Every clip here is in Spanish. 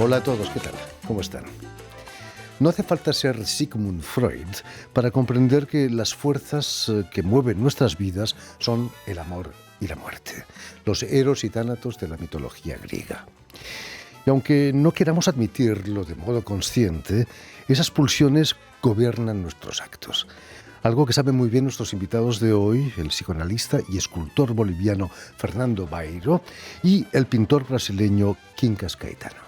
Hola a todos, ¿qué tal? ¿Cómo están? No hace falta ser Sigmund Freud para comprender que las fuerzas que mueven nuestras vidas son el amor y la muerte, los eros y tánatos de la mitología griega. Y aunque no queramos admitirlo de modo consciente, esas pulsiones gobiernan nuestros actos. Algo que saben muy bien nuestros invitados de hoy, el psicoanalista y escultor boliviano Fernando Bairo y el pintor brasileño Quincas Caetano.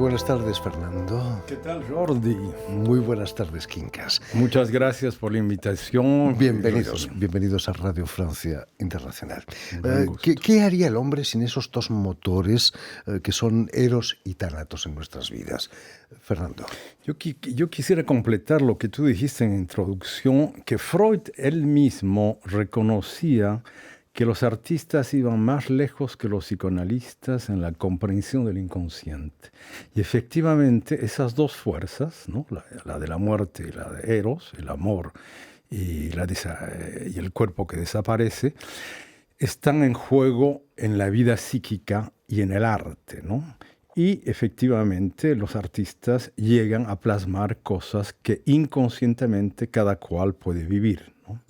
Buenas tardes, Fernando. ¿Qué tal, Jordi? Muy buenas tardes, Quincas. Muchas gracias por la invitación. Bienvenidos a Radio Francia Internacional. ¿Qué haría el hombre sin esos dos motores que son eros y tánatos en nuestras vidas? Fernando. Yo quisiera completar lo que tú dijiste en introducción, que Freud él mismo reconocía que los artistas iban más lejos que los psicoanalistas en la comprensión del inconsciente. Y efectivamente esas dos fuerzas, ¿no? la de la muerte y la de Eros, el amor y el cuerpo que desaparece, están en juego en la vida psíquica y en el arte, ¿no? Y efectivamente los artistas llegan a plasmar cosas que inconscientemente cada cual puede vivir, ¿no?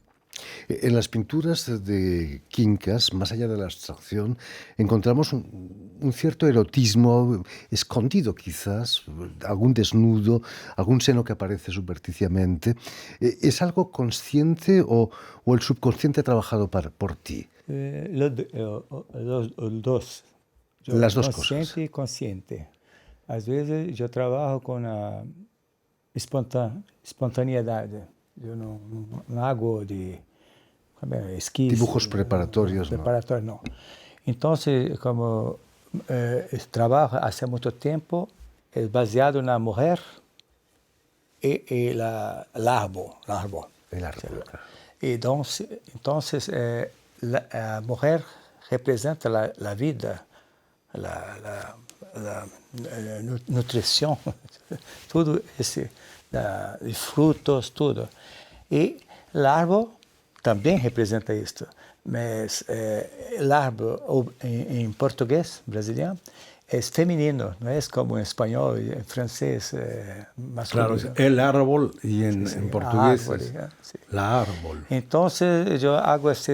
En las pinturas de Quincas, más allá de la abstracción, encontramos un cierto erotismo escondido quizás, algún desnudo, algún seno que aparece superficialmente. ¿Es algo consciente o el subconsciente ha trabajado por ti? Los dos. Las dos consciente cosas. Y consciente. Às vezes yo trabajo con la espontaneidad. Yo no hago de esquís. Dibujos preparatorios. Preparatorios, no. Entonces, como trabajo hace mucho tiempo, es baseado en la mujer y el árbol. El árbol. Entonces la mujer representa la vida, la nutrición, todo ese, los frutos, todo. Y el árbol también representa esto. Mas el árbol en portugués brasileño es femenino, no es como en español y en francés masculino. Claro, el árbol y en portugués árbol, es sí. la árbol. Entonces yo hago esta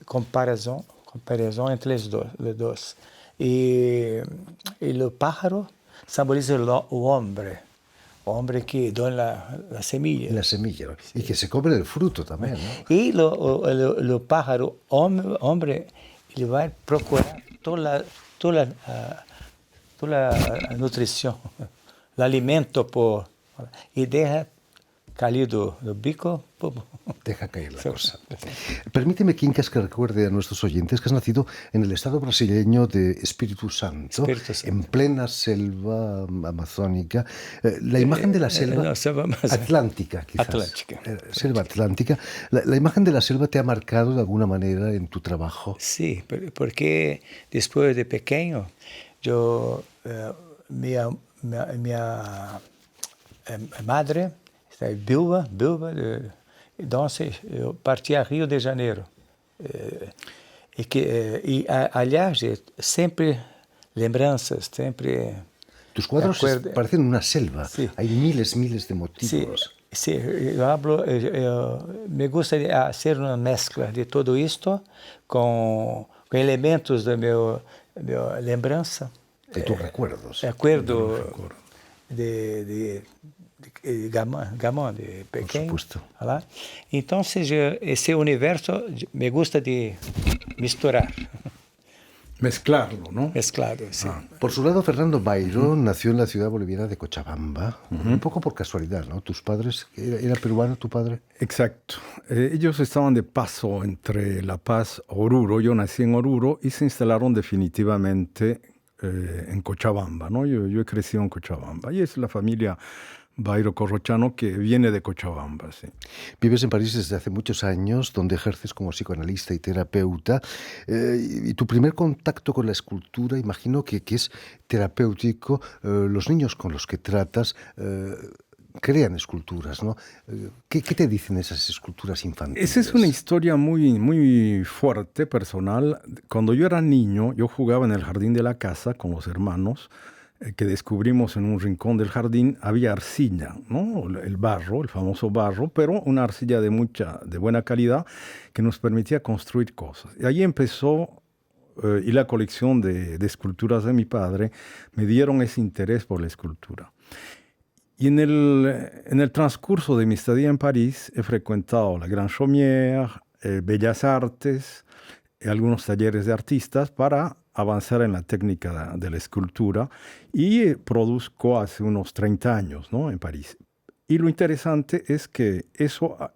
comparación entre los dos. Y el pájaro simboliza el hombre que da la semilla. La semilla, sí. Y que se come el fruto también, ¿no? Y el pájaro, hombre, le va a procurar toda la nutrición, el alimento y deja cair do bico, pum. Deja caer la cosa. Permíteme, Quincas, que recuerde a nuestros oyentes que has nacido en el estado brasileño de Espíritu Santo, en plena selva amazónica. La imagen de la selva, no, selva atlántica, quizás. Atlántica. Selva atlántica. La imagen de la selva te ha marcado de alguna manera en tu trabajo. Sí, porque después de pequeño, yo, mi madre está viuva, entonces yo partí a Rio de Janeiro. Y allá siempre lembranzas, siempre... Tus cuadros parecen una selva, sí. Hay miles de motivos. Sí, me gusta hacer una mezcla de todo esto con elementos de mi lembranza. De tus recuerdos. Recuerdo de Gamón, de pequeño. Por supuesto. ¿Verdad? Entonces, ese universo me gusta de misturar. Mezclarlo, ¿no? Mezclado, sí. Por su lado, Fernando Bairo nació en la ciudad boliviana de Cochabamba, un poco por casualidad, ¿no? ¿Tus padres, era peruano tu padre? Exacto. Ellos estaban de paso entre La Paz y Oruro. Yo nací en Oruro y se instalaron definitivamente en Cochabamba, ¿no? Yo he crecido en Cochabamba y es la familia Bairo Corrochano, que viene de Cochabamba, sí. Vives en París desde hace muchos años, donde ejerces como psicoanalista y terapeuta. Y tu primer contacto con la escultura, imagino que es terapéutico. Los niños con los que tratas crean esculturas, ¿no? ¿Qué te dicen esas esculturas infantiles? Esa es una historia muy fuerte, personal. Cuando yo era niño, yo jugaba en el jardín de la casa con los hermanos, que descubrimos en un rincón del jardín, había arcilla, ¿no? El barro, el famoso barro, pero una arcilla de buena calidad que nos permitía construir cosas. Y ahí empezó, y la colección de esculturas de mi padre me dieron ese interés por la escultura. Y en el transcurso de mi estadía en París he frecuentado la Grande Chaumière, Bellas Artes, algunos talleres de artistas para avanzar en la técnica de la escultura y produzco hace unos 30 años, ¿no? En París. Y lo interesante es que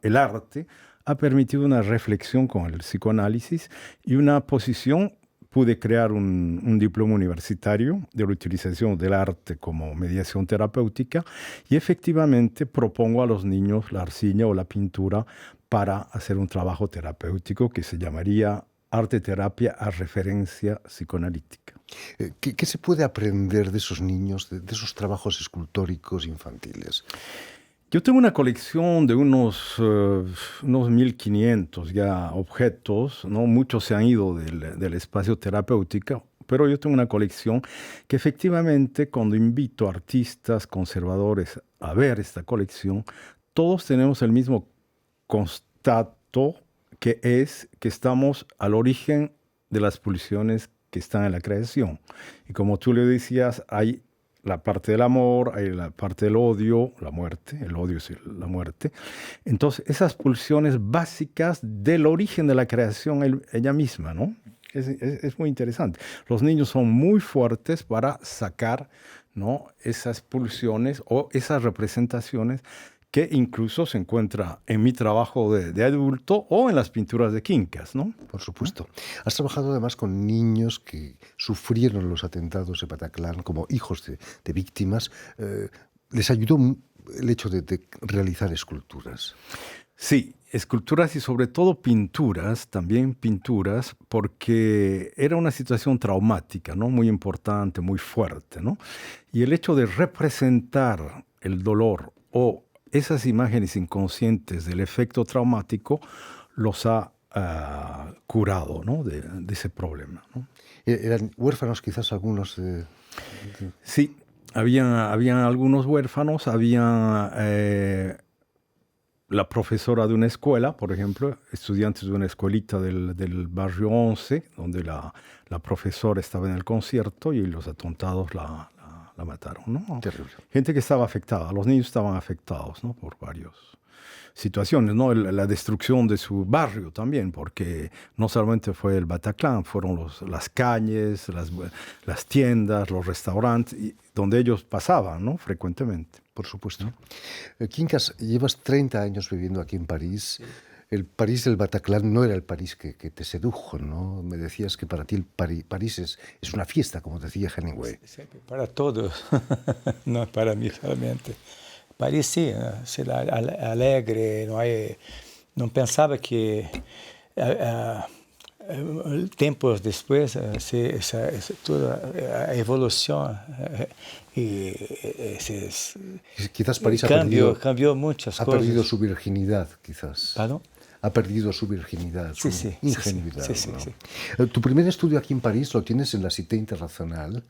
el arte, ha permitido una reflexión con el psicoanálisis y una posición. Pude crear un diploma universitario de la utilización del arte como mediación terapéutica y efectivamente propongo a los niños la arcilla o la pintura para hacer un trabajo terapéutico que se llamaría arte-terapia a referencia psicoanalítica. ¿Qué se puede aprender de esos niños, de esos trabajos escultóricos infantiles? Yo tengo una colección de unos 1.500 ya objetos, ¿no? Muchos se han ido del espacio terapéutico, pero yo tengo una colección que efectivamente cuando invito a artistas conservadores a ver esta colección, todos tenemos el mismo constato, que es que estamos al origen de las pulsiones que están en la creación. Y como tú le decías, hay la parte del amor, hay la parte del odio, la muerte, el odio es la muerte. Entonces, esas pulsiones básicas del origen de la creación ella misma, ¿no? Es muy interesante. Los niños son muy fuertes para sacar, ¿no? Esas pulsiones o esas representaciones que incluso se encuentra en mi trabajo de adulto o en las pinturas de Quincas, ¿no? Por supuesto. Has trabajado además con niños que sufrieron los atentados de Bataclan como hijos de víctimas. ¿Les ayudó el hecho de realizar esculturas? Sí, esculturas y sobre todo pinturas, también pinturas, porque era una situación traumática, ¿no? Muy importante, muy fuerte, ¿no? Y el hecho de representar el dolor o esas imágenes inconscientes del efecto traumático los ha curado, ¿no? de ese problema, ¿no? ¿Eran huérfanos quizás algunos? Sí, habían algunos huérfanos, había la profesora de una escuela, por ejemplo, estudiantes de una escuelita del barrio 11, donde la profesora estaba en el concierto y los atentados la mataron, ¿no? Terrible. Gente que estaba afectada, los niños estaban afectados, ¿no? Por varios situaciones, ¿no? La destrucción de su barrio también, porque no solamente fue el Bataclan, fueron las calles, las tiendas, los restaurantes, donde ellos pasaban, ¿no? Frecuentemente. Por supuesto. Quincas, llevas 30 años viviendo aquí en París. Sí. El París del Bataclan no era el París que te sedujo, ¿no? Me decías que para ti el París es una fiesta, como decía Hemingway. Sí, para todos, no para mí solamente. París sí, ciudad alegre, no pensaba que tempos después toda la evolución y quizás París cambió muchas cosas. Ha perdido su virginidad, quizás. ¿Perdón? Ha perdido su virginidad, su ingenuidad. Sí. Tu primer estudio aquí en París lo tienes en la Cité Internacional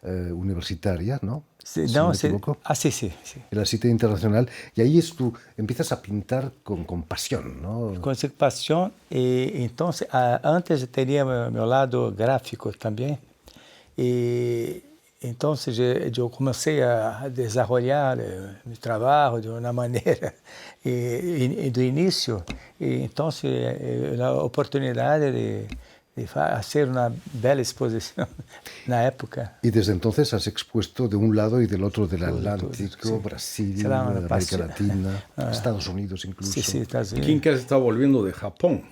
universitaria, ¿no? Sí, si no, me equivoco. Sí. En la Cité Internacional. Y ahí tú empiezas a pintar con pasión, ¿no? Con pasión. Y entonces, antes tenía mi lado gráfico también. Y entonces yo comencé a desarrollar mi trabajo de una manera de inicio. Y entonces la oportunidad de hacer una bella exposición en la época. Y desde entonces has expuesto de un lado y del otro del Atlántico, Brasil, América Latina, Estados Unidos incluso. Sí, Estados Unidos. Quincas está volviendo de Japón.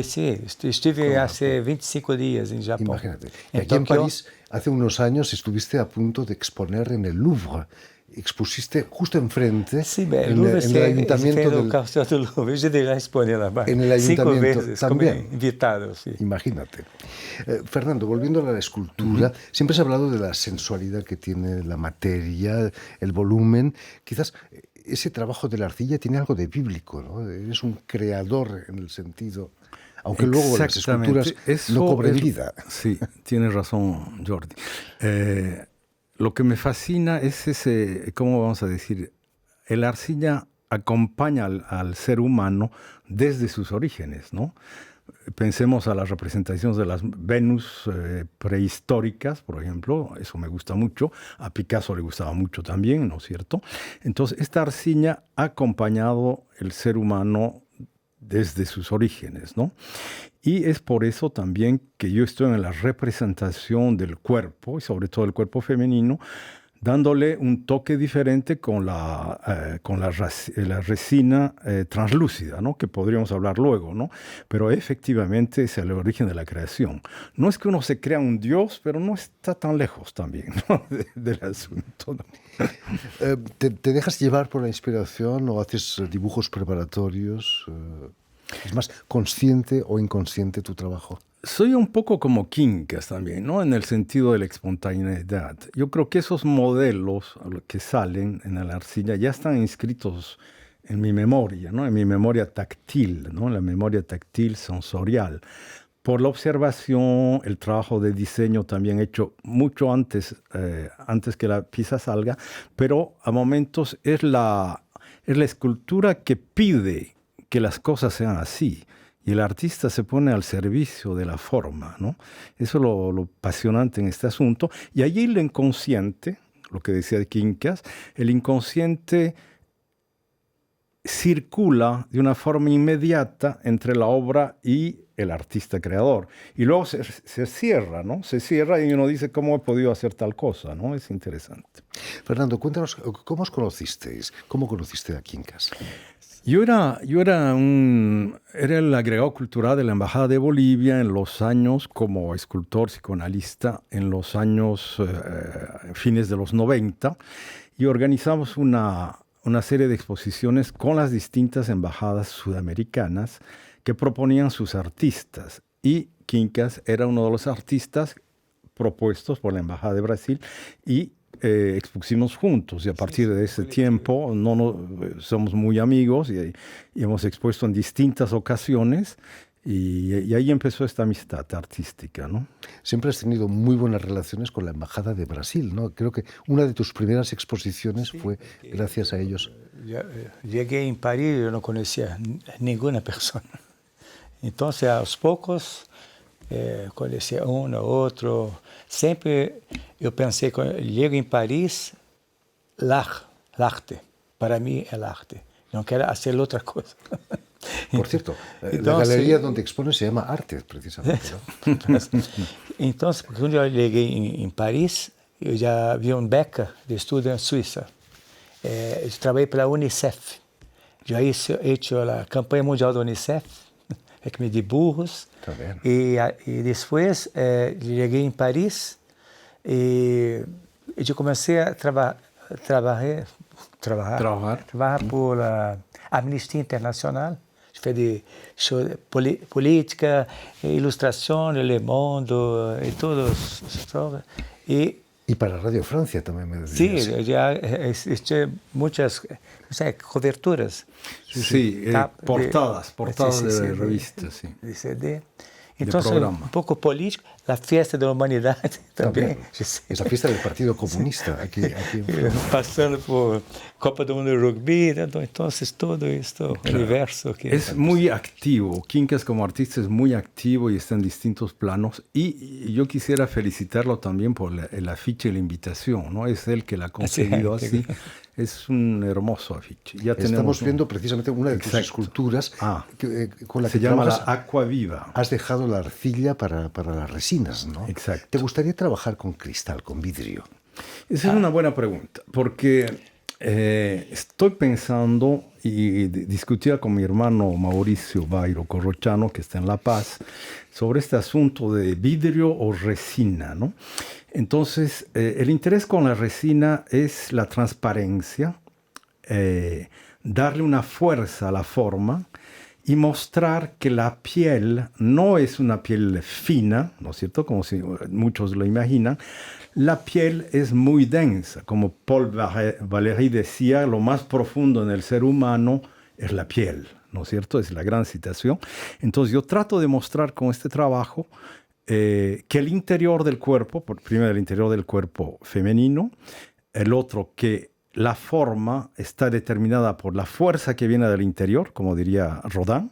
Sí, estuve hace 25 días en Japón. Imagínate. Y aquí en París, hace unos años, estuviste a punto de exponer en el Louvre. Expusiste justo enfrente en el ayuntamiento del Louvre. Yo llegué a exponer la en el ayuntamiento 5 veces también. Como invitado. Sí. Imagínate. Fernando, volviendo a la escultura, siempre se ha hablado de la sensualidad que tiene la materia, el volumen. Quizás ese trabajo de la arcilla tiene algo de bíblico, ¿no? Eres un creador en el sentido... Aunque luego las esculturas no cobren vida. Sí, tienes razón, Jordi. Lo que me fascina es ese, ¿cómo vamos a decir? El arcilla acompaña al ser humano desde sus orígenes, ¿no? Pensemos a las representaciones de las Venus prehistóricas, por ejemplo, eso me gusta mucho, a Picasso le gustaba mucho también, ¿no es cierto? Entonces, esta arcilla ha acompañado el ser humano desde sus orígenes, ¿no? Y es por eso también que yo estoy en la representación del cuerpo, y sobre todo el cuerpo femenino, dándole un toque diferente con la resina translúcida, ¿no? Que podríamos hablar luego, ¿no? Pero efectivamente es el origen de la creación. No es que uno se crea un dios, pero no está tan lejos también, ¿no? del asunto, ¿no? ¿Te dejas llevar por la inspiración o haces dibujos preparatorios? ¿Es más consciente o inconsciente tu trabajo? Soy un poco como Quincas también, ¿no? En el sentido de la espontaneidad. Yo creo que esos modelos que salen en la arcilla ya están inscritos en mi memoria, ¿no? En mi memoria táctil, ¿no? La memoria táctil sensorial. Por la observación, el trabajo de diseño también hecho mucho antes que la pieza salga, pero a momentos es la escultura que pide que las cosas sean así. Y el artista se pone al servicio de la forma, ¿no? Eso es lo apasionante en este asunto. Y allí el inconsciente, lo que decía Quincas, el inconsciente circula de una forma inmediata entre la obra y el artista creador. Y luego se cierra, ¿no? Se cierra y uno dice, ¿cómo he podido hacer tal cosa? ¿No? Es interesante. Fernando, cuéntanos, ¿cómo os conocisteis? ¿Cómo conociste a Quincas? Yo era el agregado cultural de la Embajada de Bolivia en los años, como escultor psicoanalista, en los años fines de los 90, y organizamos una serie de exposiciones con las distintas embajadas sudamericanas que proponían sus artistas. Y Quincas era uno de los artistas propuestos por la Embajada de Brasil y expusimos juntos, y a partir de ese tiempo somos muy amigos y hemos expuesto en distintas ocasiones y ahí empezó esta amistad artística, ¿no? Siempre has tenido muy buenas relaciones con la Embajada de Brasil, ¿no? Creo que una de tus primeras exposiciones fue gracias a ellos. Llegué en París y yo no conocía ninguna persona. Entonces, a los pocos, conhecia uno, outro. Sempre eu pensei, quando eu chego em Paris, l'arte. Para mim é l'arte. não quero fazer outra coisa. Por cierto, Então, la galería donde expone se llama Arte, precisamente, ¿no? Então, quando eu cheguei em Paris, eu já havia uma beca de estudo na Suíça. Eu trabalhei pela Unicef. Já hice a campanha mundial da Unicef, que de burros. Está bien. E depois cheguei em Paris e eu comecei a trabalhar por Amnistia Internacional. Fez de política, ilustração, Le Monde e todos. Y para Radio Francia también me decías. Sí, ya existen muchas coberturas. Sí, portadas de revistas, sí. De CD. De Entonces, programa. un poco político, la fiesta de la humanidad también. Esa fiesta del Partido Comunista, aquí en Pasando por Copa do Mundo de Rugby, entonces todo esto, universo. Que es muy activo. Quincas como artista es muy activo y está en distintos planos. Y yo quisiera felicitarlo también por el afiche y la invitación, ¿no? Es él que la ha conseguido así. Es un hermoso afiche. Ya Estamos viendo precisamente una de tus esculturas con la que se llama la trabajas. Aqua Viva. Has dejado la arcilla para las resinas, ¿no? Exacto. ¿Te gustaría trabajar con cristal, con vidrio? Esa es una buena pregunta, porque estoy pensando, y discutía con mi hermano Mauricio Bairo Corrochano, que está en La Paz, sobre este asunto de vidrio o resina, ¿no? Entonces, el interés con la resina es la transparencia, darle una fuerza a la forma y mostrar que la piel no es una piel fina, ¿no es cierto? Como si muchos lo imaginan. La piel es muy densa. Como Paul Valéry decía, lo más profundo en el ser humano es la piel, ¿no es cierto? Es la gran citación. Entonces yo trato de mostrar con este trabajo que el interior del cuerpo, primero el interior del cuerpo femenino, el otro que la forma está determinada por la fuerza que viene del interior, como diría Rodin,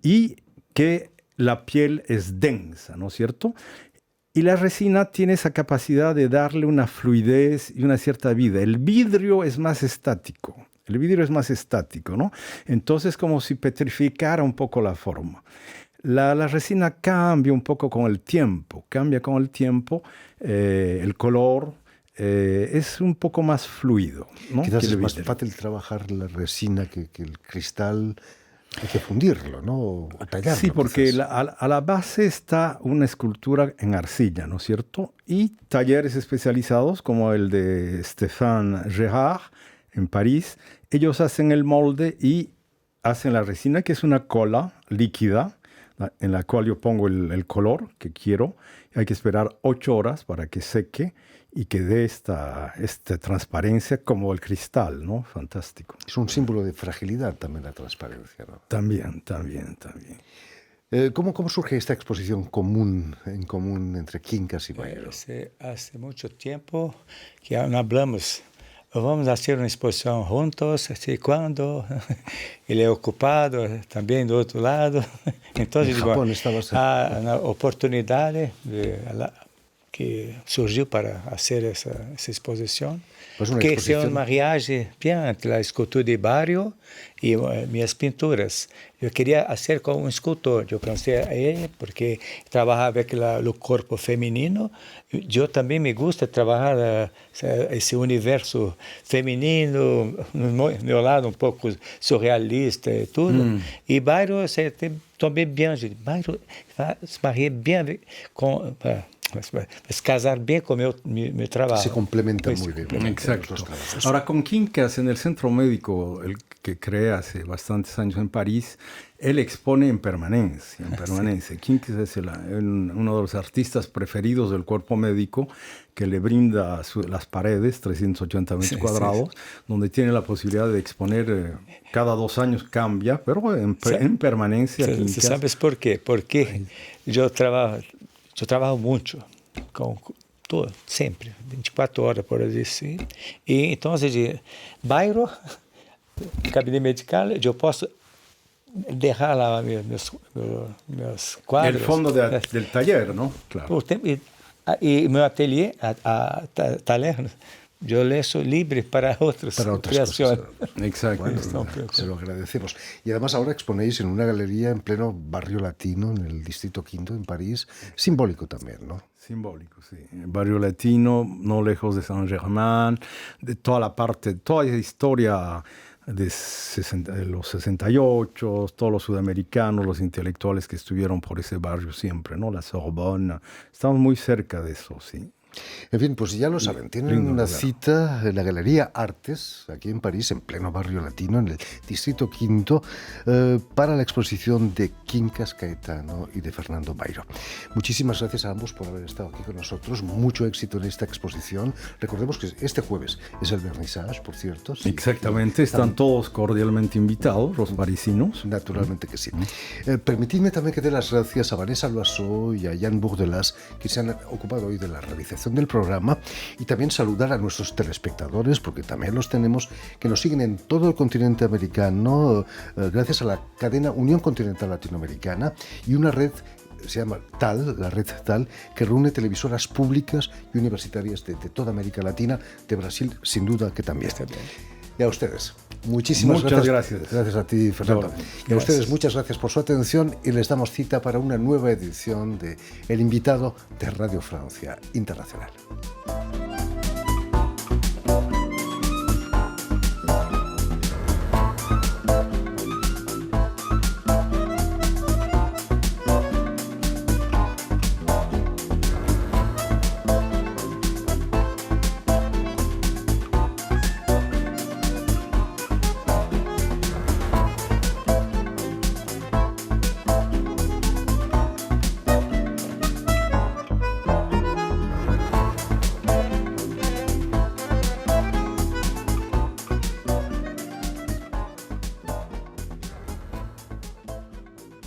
y que la piel es densa, ¿no es cierto? Y la resina tiene esa capacidad de darle una fluidez y una cierta vida. El vidrio es más estático. ¿No? Entonces, como si petrificara un poco la forma. La resina cambia un poco con el tiempo. El color es un poco más fluido, ¿no? Quizás es más fácil trabajar la resina que el cristal. Hay que fundirlo, ¿no? O tallarlo. Sí, porque a la base está una escultura en arcilla, ¿no es cierto? Y talleres especializados como el de Stéphane Gérard en París, ellos hacen el molde y hacen la resina, que es una cola líquida, en la cual yo pongo el color que quiero. Hay que esperar 8 horas para que seque y que dé esta transparencia como el cristal, ¿no? Fantástico. Es un símbolo de fragilidad también la transparencia, ¿no? También. ¿Cómo surge esta exposición en común entre Quincas y Bairo? Hace mucho tiempo que no hablamos. Vamos a hacer una exposición juntos, así cuando él es ocupado, también del otro lado. Entonces, en Japón estabas... una oportunidad que surgiu para fazer essa exposição, que é uma mariagem bem entre a escultura de Bairo e minhas pinturas. Eu queria fazer com um escultor. Eu pensei a ele porque trabalhava com o corpo feminino. Eu também me gusta trabalhar esse universo feminino, no meu lado um pouco surrealista e tudo. E Bairo também bem. Bairo se maria bem com es casar bien con mi trabajo. Se complementan muy bien. Exacto. Ahora, con Quincas, en el Centro Médico, el que creé hace bastantes años en París, él expone en permanencia. Sí. Quincas es uno de los artistas preferidos del cuerpo médico, que le brinda las paredes, 380 metros cuadrados, donde tiene la posibilidad de exponer, cada 2 años cambia, pero en permanencia. ¿Sabes por qué? Porque yo trabalho muito com tudo, sempre, 24 horas, por assim. E então, Bairo, cabine medical, eu posso deixar lá meus quadros. El fondo del taller, ¿no? Claro. E meu ateliê, taller, yo le soy libre para otras creaciones. Exacto. Bueno, se lo agradecemos. Y además ahora exponéis en una galería en pleno barrio latino, en el Distrito Quinto, en París. Simbólico también, ¿no? Simbólico, sí. Barrio latino, no lejos de Saint-Germain, de toda la parte, toda esa historia de los 68, todos los sudamericanos, los intelectuales que estuvieron por ese barrio siempre, ¿no? La Sorbonne. Estamos muy cerca de eso, sí. En fin, pues ya lo saben, tienen una cita en la Galería Artes, aquí en París, en pleno barrio latino, en el Distrito Quinto, para la exposición de Quincas Caetano y de Fernando Bairo. Muchísimas gracias a ambos por haber estado aquí con nosotros. Mucho éxito en esta exposición. Recordemos que este jueves es el vernissage, por cierto. Sí, exactamente, están todos cordialmente invitados, los parisinos. Naturalmente que sí. Permitidme también que dé las gracias a Vanessa Loiseau y a Jan Bourdelas, que se han ocupado hoy de la realización del programa, y también saludar a nuestros telespectadores, porque también los tenemos, que nos siguen en todo el continente americano, gracias a la cadena Unión Continental Latinoamericana y una red se llama TAL, la red TAL, que reúne televisoras públicas y universitarias de toda América Latina, de Brasil sin duda que también. Y a ustedes, muchísimas gracias. Gracias a ti, Fernando. Y a ustedes, muchas gracias por su atención, y les damos cita para una nueva edición de El Invitado de Radio Francia Internacional.